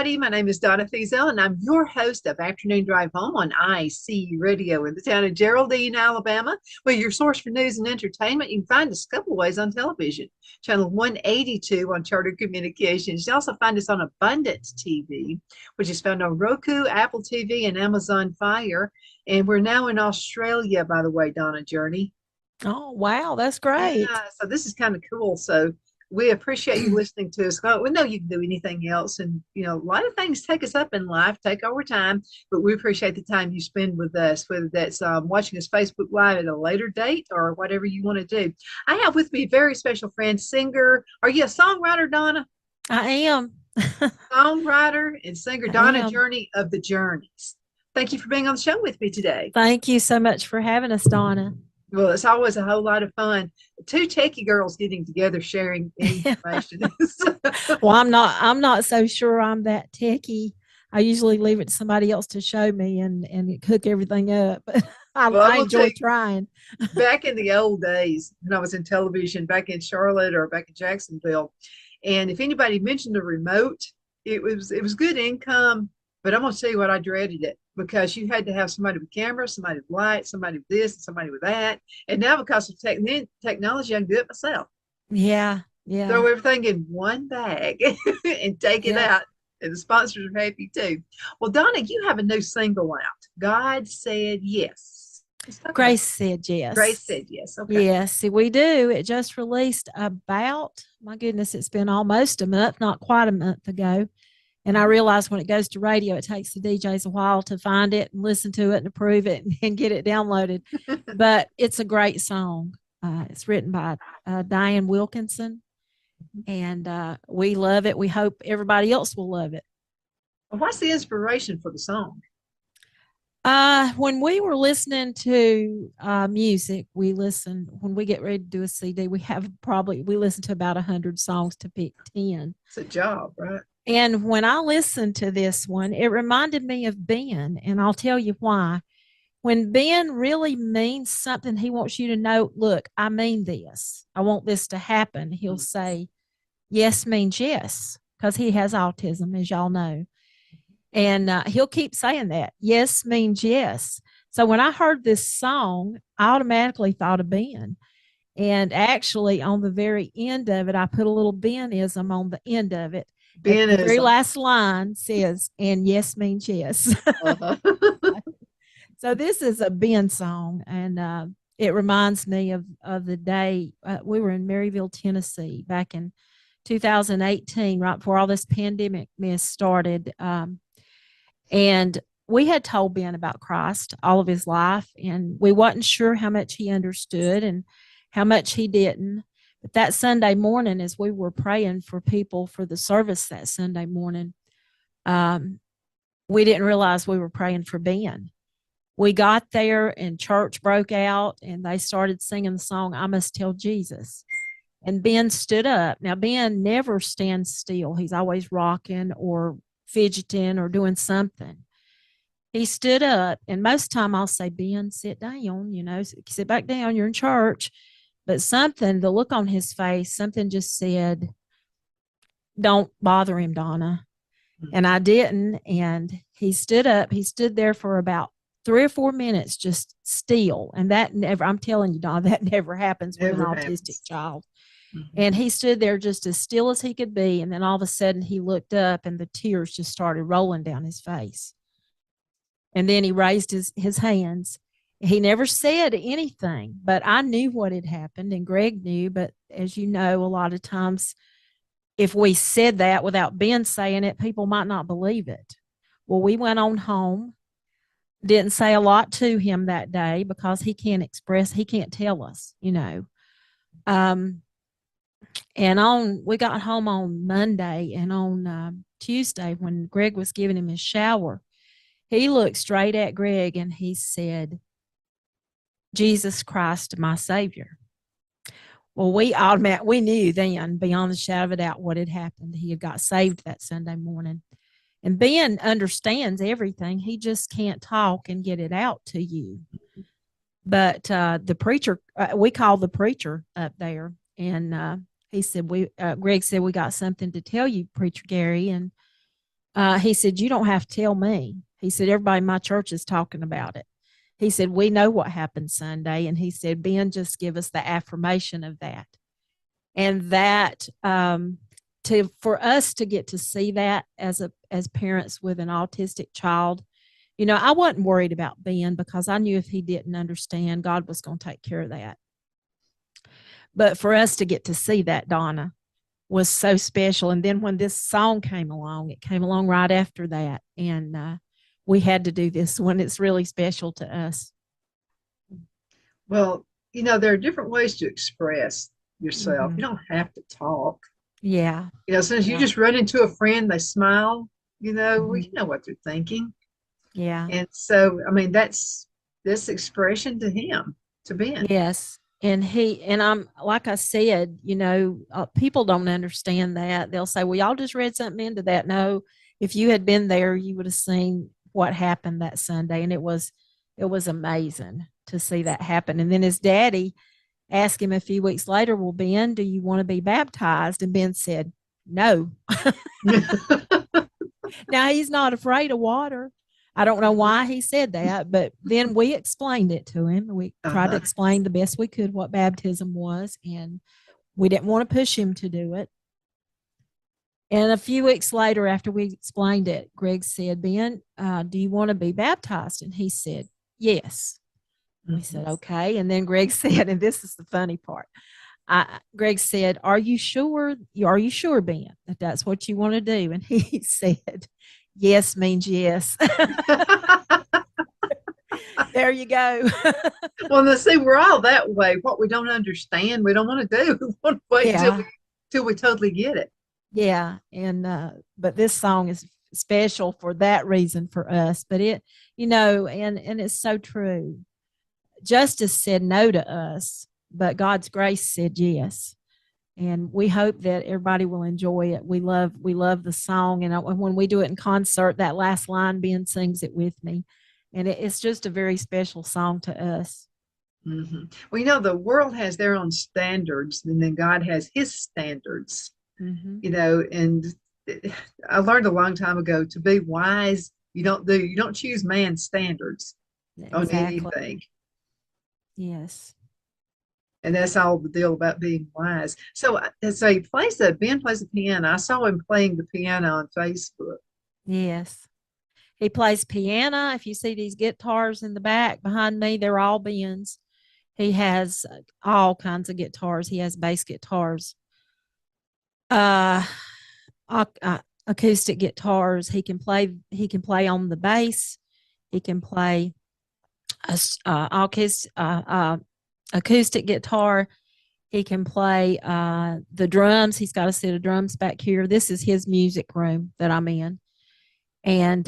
everybody. My name is Donna and I'm your host of Afternoon Drive Home on IC Radio in the town of Geraldine, Alabama. Well, your source for news and entertainment. You can find us a couple ways on television. Channel 182 on Charter Communications. You also find us on Abundance TV, which is found on Roku, Apple TV, and Amazon Fire. And we're now in Australia, by the way, Donna Journey. Oh, wow. That's great. Yeah, so this is kind of cool. So we appreciate you listening to us. Well, we know you can do anything else. And, a lot of things take us up in life, take over time, but we appreciate the time you spend with us, whether that's watching us Facebook Live at a later date or whatever you want to do. I have with me a very special friend, singer. Are you a songwriter, Donna? I am. Songwriter and singer, I Donna am. Journey of the Journeys. Thank you for being on the show with me today. Thank you so much for having us, Donna. Well, it's always a whole lot of fun. Two techie girls getting together, sharing information. Well, I'm not so sure I'm that techie. I usually leave it to somebody else to show me and cook everything up. Well, I enjoy trying. Back in the old days, when I was in television, back in Charlotte or back in Jacksonville, and if anybody mentioned a remote, it was good income. But I'm gonna tell you what, I dreaded it because you had to have somebody with camera, somebody with light, somebody with this, and somebody with that. And now because of technology, I can do it myself. Yeah, yeah, Throw everything in one bag and take it yeah. out. And the sponsors are happy too. Well, Donna, you have a new single out. God said yes. Let's talk about Grace said Grace yes. said yes. Okay. Yes, we do. It just released about, my goodness, it's been almost a month, not quite a month ago. And I realize when it goes to radio, it takes the DJs a while to find it and listen to it and approve it and get it downloaded. But it's a great song. It's written by Diane Wilkinson, and we love it. We hope everybody else will love it. What's the inspiration for the song? When we were listening to music, when we get ready to do a CD, we listen to about 100 songs to pick 10. It's a job, right? And when I listened to this one, it reminded me of Ben, and I'll tell you why. When Ben really means something, he wants you to know, look, I mean this. I want this to happen. He'll say, yes means yes, because he has autism, as y'all know. And he'll keep saying that. Yes means yes. So when I heard this song, I automatically thought of Ben. And actually, on the very end of it, I put a little Benism on the end of it. Ben The is very last line says, and yes means yes. uh-huh. So this is a Ben song, and it reminds me of the day we were in Maryville, Tennessee, back in 2018, right before all this pandemic mess started. And we had told Ben about Christ all of his life, and we wasn't sure how much he understood and how much he didn't. But that Sunday morning, as we were praying for people for the service that Sunday morning, we didn't realize we were praying for Ben. We got there and church broke out and they started singing the song, I Must Tell Jesus. And Ben stood up. Now, Ben never stands still. He's always rocking or fidgeting or doing something. He stood up, and most time I'll say, Ben, sit down, sit back down, you're in church. But the look on his face, something just said, don't bother him, Donna. And I didn't. And he stood up. He stood there for about 3 or 4 minutes, just still. And I'm telling you, Donna, that never happens with an autistic child. Mm-hmm. And he stood there just as still as he could be. And then all of a sudden he looked up and the tears just started rolling down his face. And then he raised his hands. He never said anything, but I knew what had happened and Greg knew. But as you know, a lot of times if we said that without Ben saying it, people might not believe it. Well, we went on home, didn't say a lot to him that day because he can't tell us, And we got home on Monday, and on Tuesday when Greg was giving him his shower, he looked straight at Greg and he said, Jesus Christ, my Savior. Well, we knew then beyond the shadow of a doubt what had happened. He had got saved that Sunday morning. And Ben understands everything. He just can't talk and get it out to you. But the preacher, we called the preacher up there, and he said, Greg said, we got something to tell you, Preacher Gary. And He said, you don't have to tell me. He said, everybody in my church is talking about it. He said, we know what happened Sunday. And he said, Ben, just give us the affirmation of that. And that, for us to get to see that as parents with an autistic child, I wasn't worried about Ben because I knew if he didn't understand, God was going to take care of that. But for us to get to see that, Donna, was so special. And then when this song came along, it came along right after that. And we had to do this one. It's really special to us. Well, there are different ways to express yourself. Mm-hmm. You don't have to talk. Yeah. Since you just run into a friend, they smile, Mm-hmm. well, you know what they're thinking. Yeah. And so, I mean, that's this expression to him, to Ben. Yes. And I'm, like I said, people don't understand that. They'll say, well, y'all just read something into that. No, if you had been there, you would have seen what happened that Sunday. And it was amazing to see that happen. And then his daddy asked him a few weeks later, well, Ben, do you want to be baptized? And Ben said, no. Now he's not afraid of water. I don't know why he said that, but then we explained it to him. We tried to explain the best we could what baptism was, and we didn't want to push him to do it. And a few weeks later, after we explained it, Greg said, Ben, do you want to be baptized? And he said, yes. We said, okay. And then Greg said, and this is the funny part. Greg said, are you sure, Ben, that that's what you want to do? And he said, yes means yes. There you go. Well, let's see, we're all that way. What we don't understand, we don't want to do. We want to wait till we totally get it. Yeah. And, but this song is special for that reason for us. But and it's so true. Justice said no to us, but God's grace said yes. And we hope that everybody will enjoy it. We love the song. And when we do it in concert, that last line, Ben sings it with me. And it's just a very special song to us. Mm-hmm. Well, the world has their own standards, and then God has his standards, and I learned a long time ago, to be wise, you don't choose man's standards on anything. Yes. And that's all the deal about being wise. So Ben plays the piano. I saw him playing the piano on Facebook. Yes. He plays piano. If you see these guitars in the back behind me, they're all Ben's. He has all kinds of guitars. He has bass guitars, acoustic guitars. He can play on the bass. He can play acoustic guitar. He can play the drums. He's got a set of drums back here. This is his music room that I'm in. And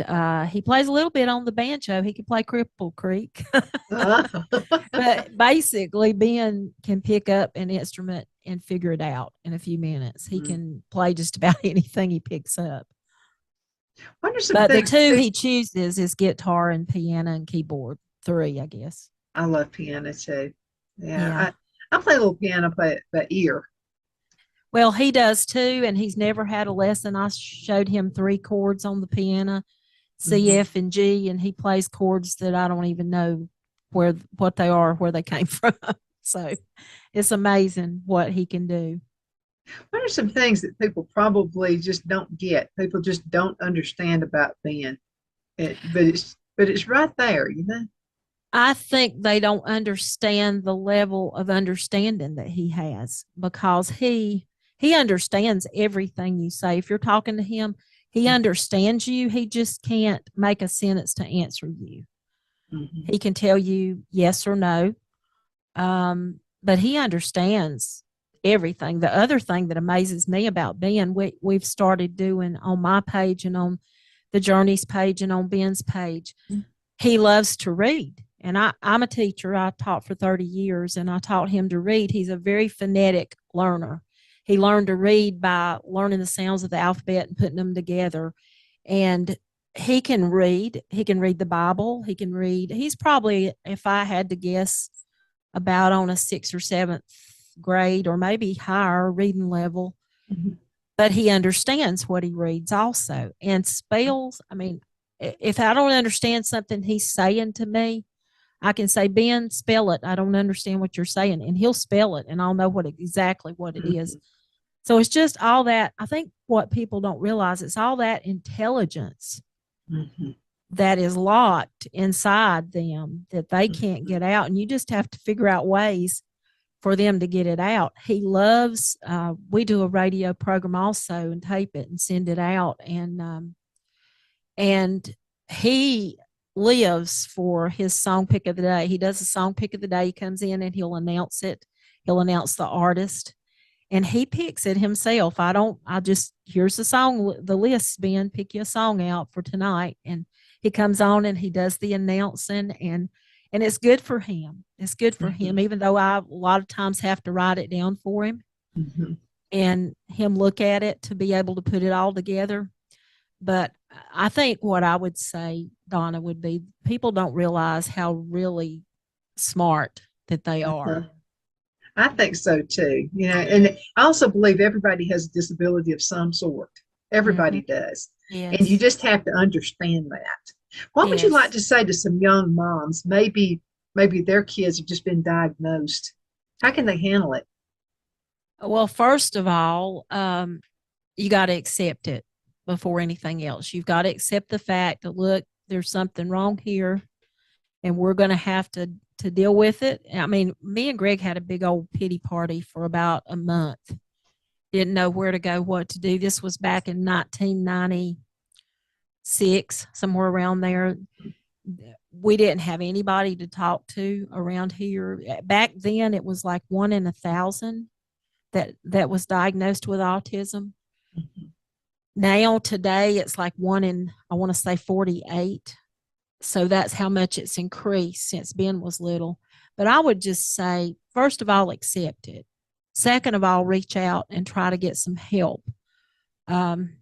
he plays a little bit on the banjo. He can play Cripple Creek. But basically, Ben can pick up an instrument and figure it out in a few minutes. He can play just about anything he picks up. But the two he chooses is guitar and piano and keyboard. 3, I guess. I love piano too. Yeah. I play a little piano by ear. Well, he does too, and he's never had a lesson. I showed him 3 chords on the piano, C, F, and G, and he plays chords that I don't even know what they are, where they came from. So it's amazing what he can do. What are some things that people probably just don't get? People just don't understand about Ben, but it's right there, I think they don't understand the level of understanding that he has, because he understands everything you say. If you're talking to him, he understands you. He just can't make a sentence to answer you. He can tell you yes or no, but he understands everything. The other thing that amazes me about Ben, we've started doing on my page and on the Journeys page and on Ben's page, he loves to read. And I'm a teacher. I taught for 30 years, and I taught him to read. He's a very phonetic learner. He learned to read by learning the sounds of the alphabet and putting them together. And he can read. He can read the Bible. He can read. He's probably, if I had to guess, about on a 6th or 7th grade, or maybe higher reading level. but he understands what he reads also. And spells, I mean, if I don't understand something he's saying to me, I can say, Ben, spell it. I don't understand what you're saying. And he'll spell it and I'll know exactly what it is. So it's just all that. I think what people don't realize, it's all that intelligence that is locked inside them that they can't get out. And you just have to figure out ways for them to get it out. He loves, we do a radio program also and tape it and send it out. And he lives for his song pick of the day. He does a song pick of the day. He comes in and he'll announce it. He'll announce the artist and he picks it himself. Here's the song, the list, Ben, pick you a song out for tonight. And he comes on and he does the announcing and it's good for him. It's good for him, even though I a lot of times have to write it down for him and him look at it to be able to put it all together. But I think what I would say, Donna, would be people don't realize how really smart that they are. I think so too. And I also believe everybody has a disability of some sort. Everybody does. Yes. And you just have to understand that. What would you like to say to some young moms? Maybe their kids have just been diagnosed. How can they handle it? Well, first of all, you got to accept it before anything else. You've got to accept the fact that, look, there's something wrong here and we're going to have to deal with it. I mean, me and Greg had a big old pity party for about a month. Didn't know where to go, what to do. This was back in 1996, somewhere around there. We didn't have anybody to talk to around here. Back then, it was like 1 in 1,000 that was diagnosed with autism. Now, today, it's like 1 in, I want to say 48. So that's how much it's increased since Ben was little. But I would just say, first of all, accept it. Second of all, reach out and try to get some help. And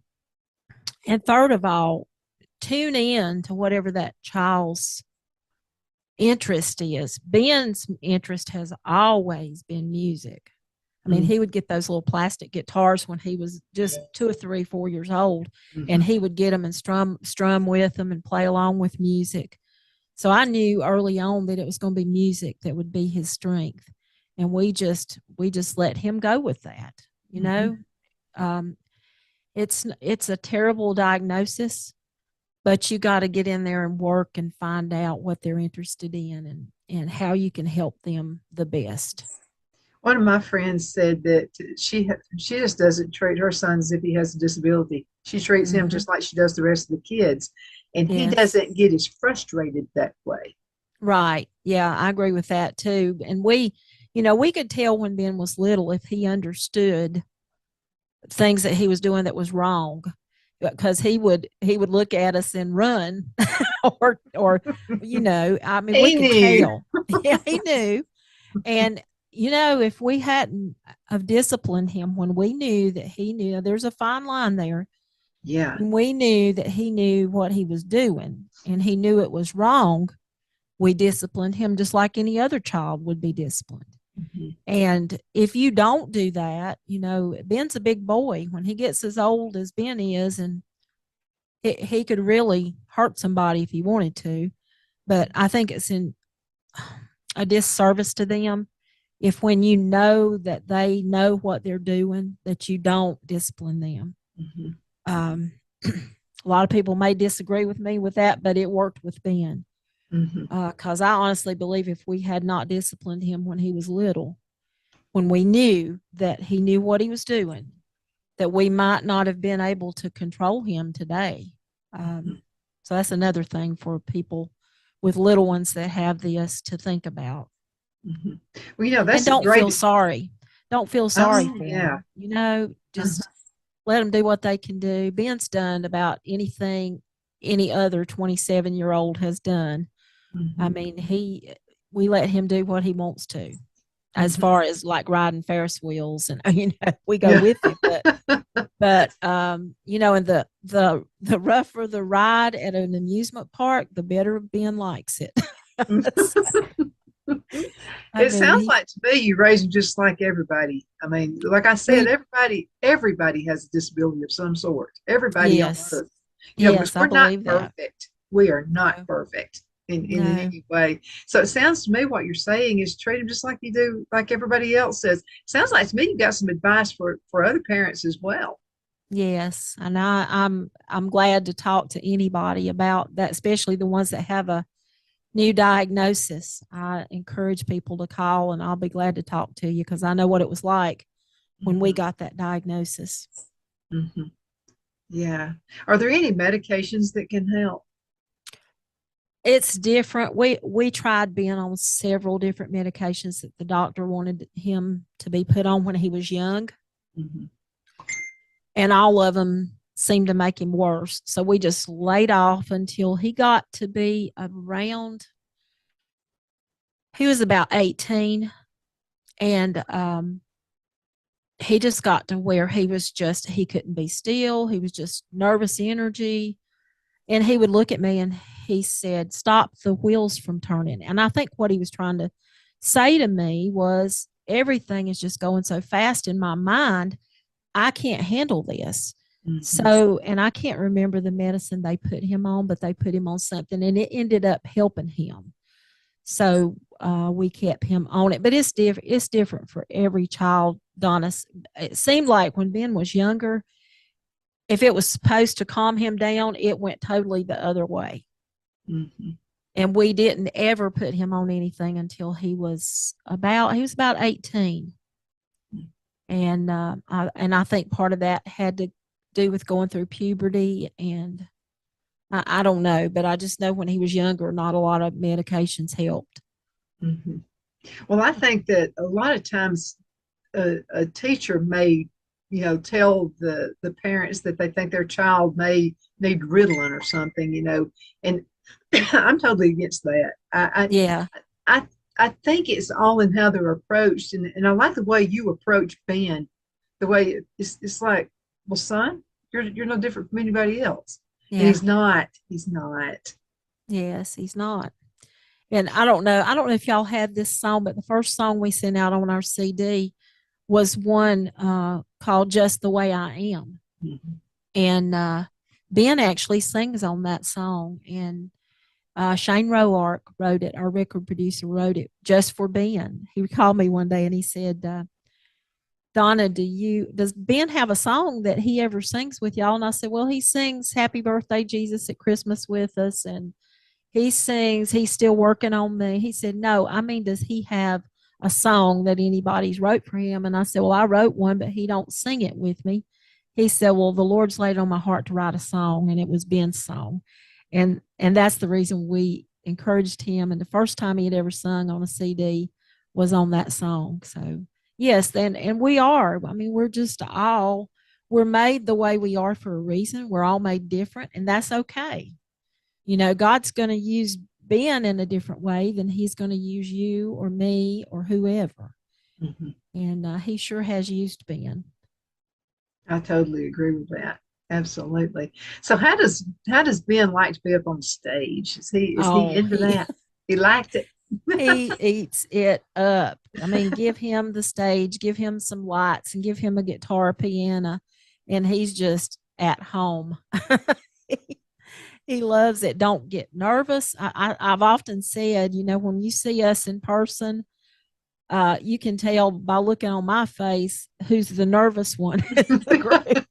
third of all, tune in to whatever that child's interest is. Ben's interest has always been music. I mean, he would get those little plastic guitars when he was just 2 or 3, 4 years old, and he would get them and strum with them and play along with music. So I knew early on that it was going to be music that would be his strength, and we just let him go with that. It's a terrible diagnosis, but you got to get in there and work and find out what they're interested in and how you can help them the best. One of my friends said that she just doesn't treat her son as if he has a disability. She treats him just like she does the rest of the kids. And he doesn't get as frustrated that way. Right. Yeah, I agree with that too. And we could tell when Ben was little if he understood things that he was doing that was wrong, because he would look at us and run or I mean, we could tell. Yeah, he knew. And if we hadn't have disciplined him when we knew that he knew, there's a fine line there. Yeah. When we knew that he knew what he was doing and he knew it was wrong, we disciplined him just like any other child would be disciplined. And if you don't do that, Ben's a big boy. When he gets as old as Ben is, and he could really hurt somebody if he wanted to. But I think it's in a disservice to them if when you know that they know what they're doing, that you don't discipline them. A lot of people may disagree with me with that, but it worked with Ben. Because I honestly believe if we had not disciplined him when he was little, when we knew that he knew what he was doing, that we might not have been able to control him today. So that's another thing for people with little ones that have this to think about. Well, that's and don't feel sorry. Don't feel sorry for them. Just let them do what they can do. Ben's done about anything any other 27-year-old has done. I mean, we let him do what he wants to, as far as like riding Ferris wheels, and we go with him. But and the rougher the ride at an amusement park, the better Ben likes it. I It mean, sounds like to me you raise them just like everybody. I mean, like I said, we, everybody has a disability of some sort. Everybody on yes, earth, because yes, I we're not believe that. perfect. We are not No, perfect in no, any way. So it sounds to me what you're saying is treat them just like you do, like everybody else says. Sounds like to me you got some advice for other parents as well. yes. And I'm glad to talk to anybody about that, especially the ones that have a new diagnosis. I encourage people to call and I'll be glad to talk to you because I know what it was like when we Mhm, got that diagnosis. mhm. Yeah. Are there any medications that can help? It's different. We tried being on several different medications that the doctor wanted him to be put on when he was young, Mhm. and all of them seemed to make him worse. So we just laid off until he got to be around, he was about 18, and he just got to where he couldn't be still. He was just nervous energy. And he would look at me and he said, "Stop the wheels from turning." And I think what he was trying to say to me was, everything is just going so fast in my mind. I can't handle this. Mhm. So, and I can't remember the medicine they put him on, but they put him on something and it ended up helping him. So we kept him on it, but it's different. It's different for every child, Donna. It seemed like when Ben was younger, if it was supposed to calm him down, it went totally the other way. Mhm. And we didn't ever put him on anything until he was about 18. And I think part of that had to do with going through puberty, and I don't know, but I just know when he was younger, not a lot of medications helped. Mhm. Well, I think that a lot of times a teacher may, tell the parents that they think their child may need Ritalin or something, and I'm totally against that. Yeah. I I think it's all in how they're approached, and I like the way you approach Ben, the way it's like, well, son, you're no different from anybody else, and Yeah. he's not. Yes, he's not. And I don't know if y'all had this song, but the first song we sent out on our CD was one called Just the Way I Am. Mhm. And Ben actually sings on that song. And Shane Roark wrote it, our record producer wrote it just for Ben. He called me one day and he said, "Donna, does Ben have a song that he ever sings with y'all?" And I said, "Well, he sings Happy Birthday Jesus at Christmas with us, and he sings He's Still Working on Me." He said, "No, I mean, does he have a song that anybody's wrote for him?" And I said, "Well, I wrote one, but he don't sing it with me." He said, "Well, the Lord's laid on my heart to write a song, and it was Ben's song." And that's the reason we encouraged him. And the first time he had ever sung on a CD was on that song. So yes, and we are. I mean, we're made the way we are for a reason. We're all made different, and that's okay. God's going to use Ben in a different way than he's going to use you or me or whoever. Mhm. And he sure has used Ben. I totally agree with that. Absolutely. So how does Ben like to be up on stage? Is he Oh, into that? He liked it. he eats it up. I mean, give him the stage, give him some lights, and give him a guitar, piano, and he's just at home. He loves it. Don't get nervous. I've often said, when you see us in person, you can tell by looking on my face who's the nervous one in the group.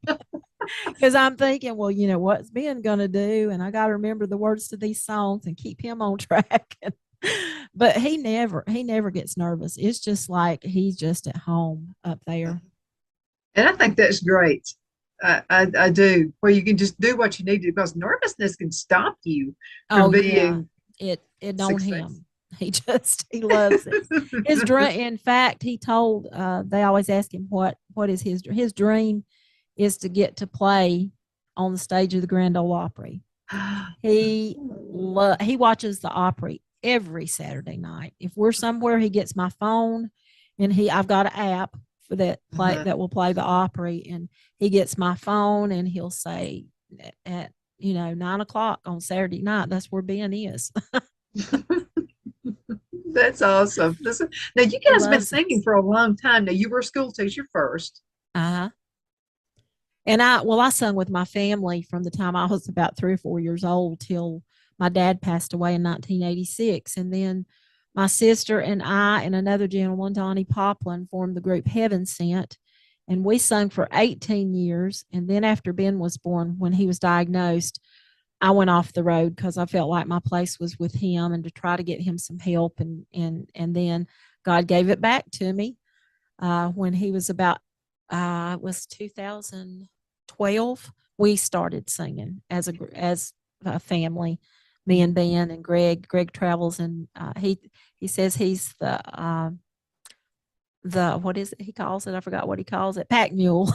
Because I'm thinking, well, what's Ben going to do? And I got to remember the words to these songs and keep him on track. But he never gets nervous. It's just like he's just at home up there. And I think that's great. I do, where you can just do what you need to, because nervousness can stop you from Oh yeah, being it on successful. him. He loves it. His dream. In fact, he told. They always ask him what is his dream is to get to play on the stage of the Grand Ole Opry. He watches the Opry every Saturday night. If we're somewhere, he gets my phone, and I've got an app for Uh-huh. that will play the Opry, and he gets my phone and he'll say at 9 o'clock on Saturday night, that's where Ben is. That's awesome. Now you He guys have been loves singing us. for a long time. Now you were a school teacher first. Uh-huh. And I sung with my family from the time I was about 3 or 4 years old till my dad passed away in 1986. And then my sister and I and another gentleman, Donnie Poplin, formed the group Heaven Sent. And we sung for 18 years. And then after Ben was born, when he was diagnosed, I went off the road because I felt like my place was with him and to try to get him some help. And then God gave it back to me when he was about it was 2012. We started singing as a family, me and Ben and Greg. Greg travels and he says he's the what is it he calls it? I forgot what he calls it. Pack mule.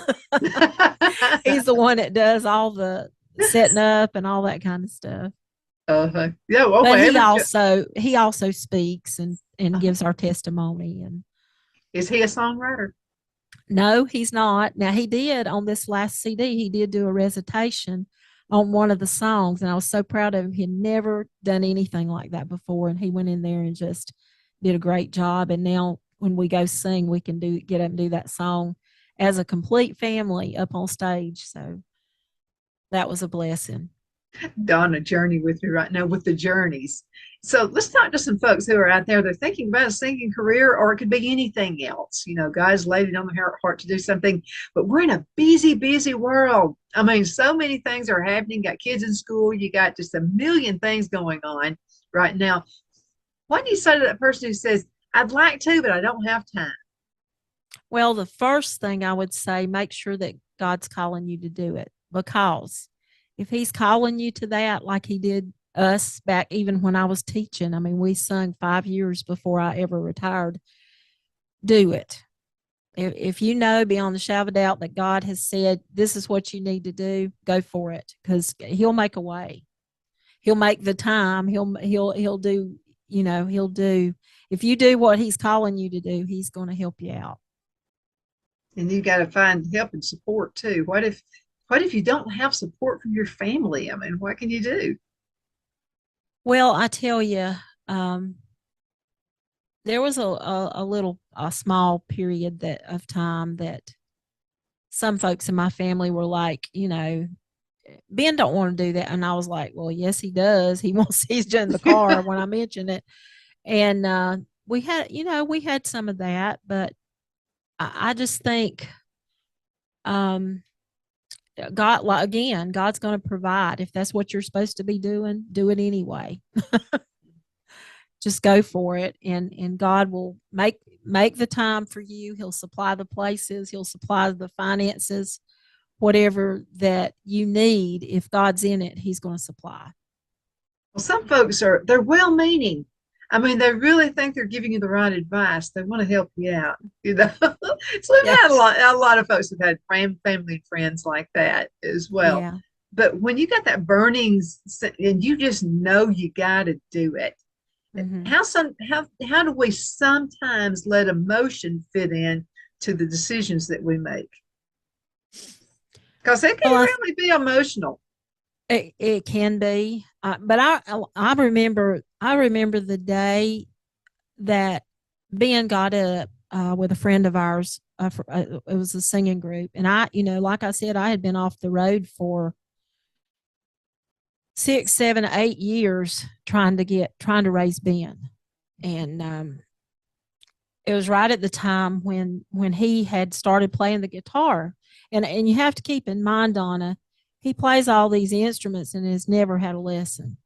He's the one that does all the setting up and all that kind of stuff. Yeah, well, But he every also he also speaks and gives our testimony. And is he a songwriter? no, he's not. Now he did on this last CD. He did do a recitation on one of the songs, and I was so proud of him. He had never done anything like that before, and he went in there and just did a great job. And now when we go sing, we can get up and do that song as a complete family up on stage. So that was a blessing. Donna journey with me right now with the journeys. So let's talk to some folks who are out there. They're thinking about a singing career, or it could be anything else. You know, guys laid it on the heart to do something, but we're in a busy, busy world. I mean, so many things are happening. Got kids in school. You got just a million things going on right now. What do you say to that person who says, I'd like to, but I don't have time? Well, the first thing I would say, make sure that God's calling you to do it, because if he's calling you to that, like he did us back even when I was teaching, I mean, we sung 5 years before I ever retired, do it. If you know beyond the shadow of a doubt that God has said, this is what you need to do, go for it, because he'll make a way. He'll make the time. He'll do, he'll do, if you do what he's calling you to do, he's going to help you out. And you got to find help and support too. What if you don't have support from your family? I mean, what can you do? Well, I tell you, um, there was a small period of time that some folks in my family were like, Ben don't want to do that. And I was like, well, yes, he does. He's in the car when I mentioned it. And we had some of that, but I just think God, like, again, God's going to provide. If that's what you're supposed to be doing, do it anyway. Just go for it, and God will make the time for you. He'll supply the places, he'll supply the finances, whatever that you need. If God's in it, he's going to supply. Well, some folks they're well meaning. I mean, they really think they're giving you the right advice. They want to help you out, you know. So we've Yeah. had a lot of folks have had family and friends like that as well. Yeah. But when you got that burning and you just know you got to do it, Mm-hmm. how do we sometimes let emotion fit in to the decisions that we make? Because it can Well, really be emotional. it can be, but I remember the day that Ben got up with a friend of ours. It was a singing group, and like I said, I had been off the road for 6, 7, 8 years trying to raise Ben, and it was right at the time when he had started playing the guitar, and you have to keep in mind, Donna, he plays all these instruments and has never had a lesson.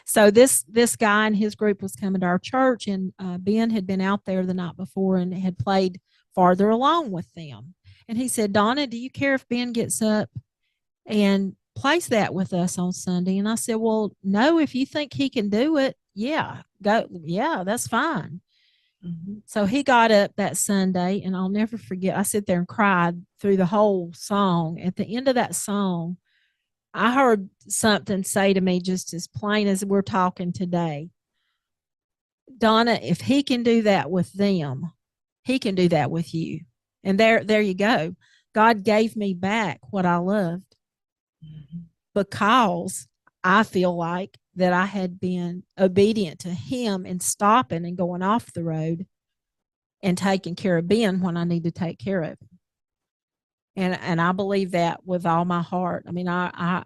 So this guy and his group was coming to our church, and Ben had been out there the night before and had played farther along with them. And he said, Donna, do you care if Ben gets up and plays that with us on Sunday? And I said, well, no, if you think he can do it, yeah, go, yeah, that's fine. Mm-hmm. So he got up that Sunday, and I'll never forget. I sit there and cried through the whole song. At the end of that song, I heard something say to me just as plain as we're talking today. Donna, if he can do that with them, he can do that with you. And there you go. God gave me back what I loved Mm-hmm. because I feel like that I had been obedient to him and stopping and going off the road and taking care of Ben when I need to take care of him. And I believe that with all my heart. I mean, I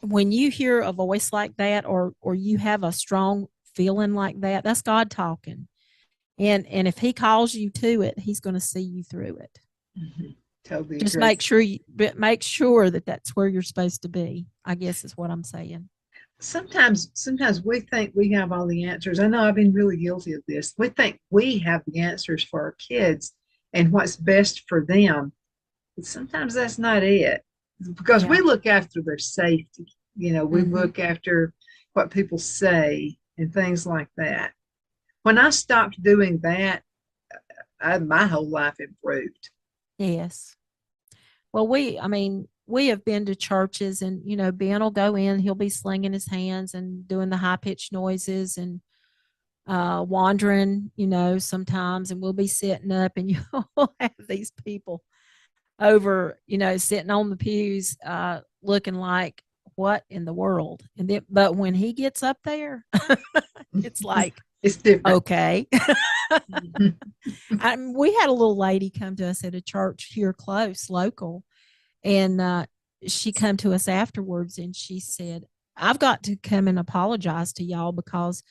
when you hear a voice like that, or you have a strong feeling like that, that's God talking. And if he calls you to it, he's going to see you through it. Mhm. Totally Just agree. make sure that that's where you're supposed to be, I guess is what I'm saying. Sometimes we think we have all the answers. I know I've been really guilty of this. We think we have the answers for our kids and what's best for them. But sometimes that's not it, because we Yeah. look after their safety. We Mm-hmm. look after what people say and things like that. When I stopped doing that, my whole life improved. Yes. Well, we have been to churches, and, Ben will go in, he'll be slinging his hands and doing the high pitched noises and wandering, sometimes, and we'll be sitting up, and you'll have these people over, sitting on the pews, looking like, what in the world? And then, but when he gets up there, it's like, It's different. okay. We had a little lady come to us at a church here close, local, and she come to us afterwards and she said, I've got to come and apologize to y'all, because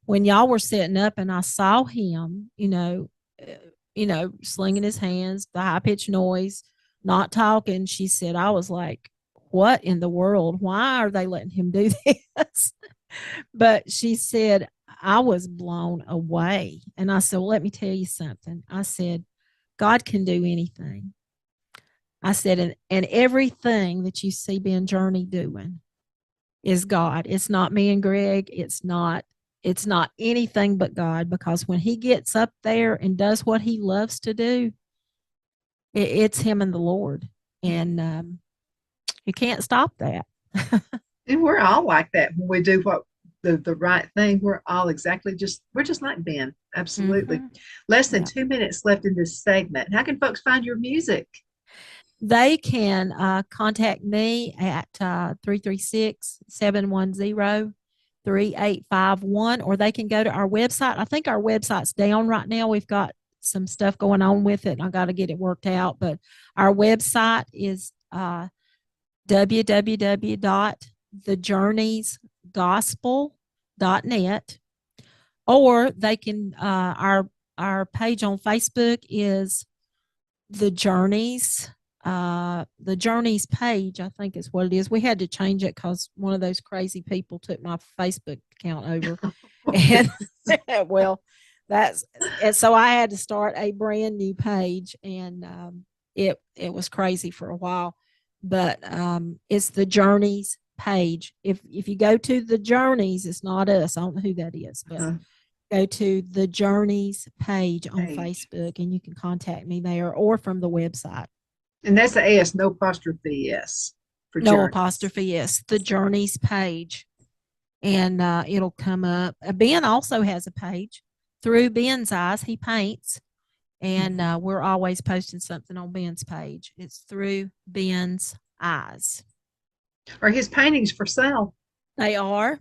when y'all were setting up and I saw him, slinging his hands, the high pitched noise, not talking, she said, I was like, what in the world? Why are they letting him do this? But she said, I was blown away. And I said, well, let me tell you something. I said, God can do anything. I said, and everything that you see Ben Journey doing is God. It's not me and Greg. It's not anything but God, because when he gets up there and does what he loves to do, it's him and the Lord. And you can't stop that. And we're all like that when we do what the right thing. We're just like Ben. Absolutely. Mm-hmm. Less than Yeah. 2 minutes left in this segment. How can folks find your music? They can contact me at 336 710 3851, or they can go to our website. I think our website's down right now. We've got some stuff going on with it, and I got to get it worked out. But our website is www.thejourneysgospel.net, or they can our page on Facebook is the Journeys. The Journeys page, I think is what it is. We had to change it because one of those crazy people took my Facebook account over. And well, that's and so I had to start a brand new page, and it was crazy for a while. But it's the Journeys page. If you go to the Journeys, it's not us. I don't know who that is, but go to the Journeys page on Facebook, and you can contact me there or from the website. And that's the S, no apostrophe S for No journeys. apostrophe S, the Journeys page, and it'll come up. Ben also has a page, Through Ben's Eyes. He paints, and we're always posting something on Ben's page. It's Through Ben's Eyes. Are his paintings for sale? They are.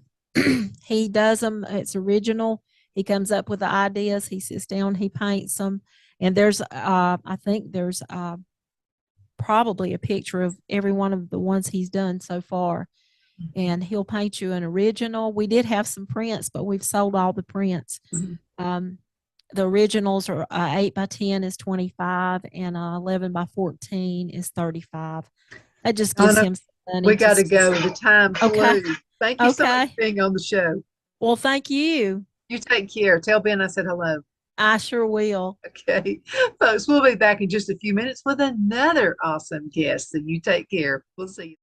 He does them. It's original. He comes up with the ideas. He sits down. He paints them. And there's, I think there's probably a picture of every one of the ones he's done so far. And he'll paint you an original. We did have some prints, but we've sold all the prints. The originals are 8 by 10 is 25, and 11 by 14 is 35. That just gives Donna, him some money. we got to go. The time Okay. flew. Thank you so much Okay. for being on the show. Well, thank you. You take care. Tell Ben I said hello. I sure will. Okay. Folks, we'll be back in just a few minutes with another awesome guest. So you take care. We'll see you.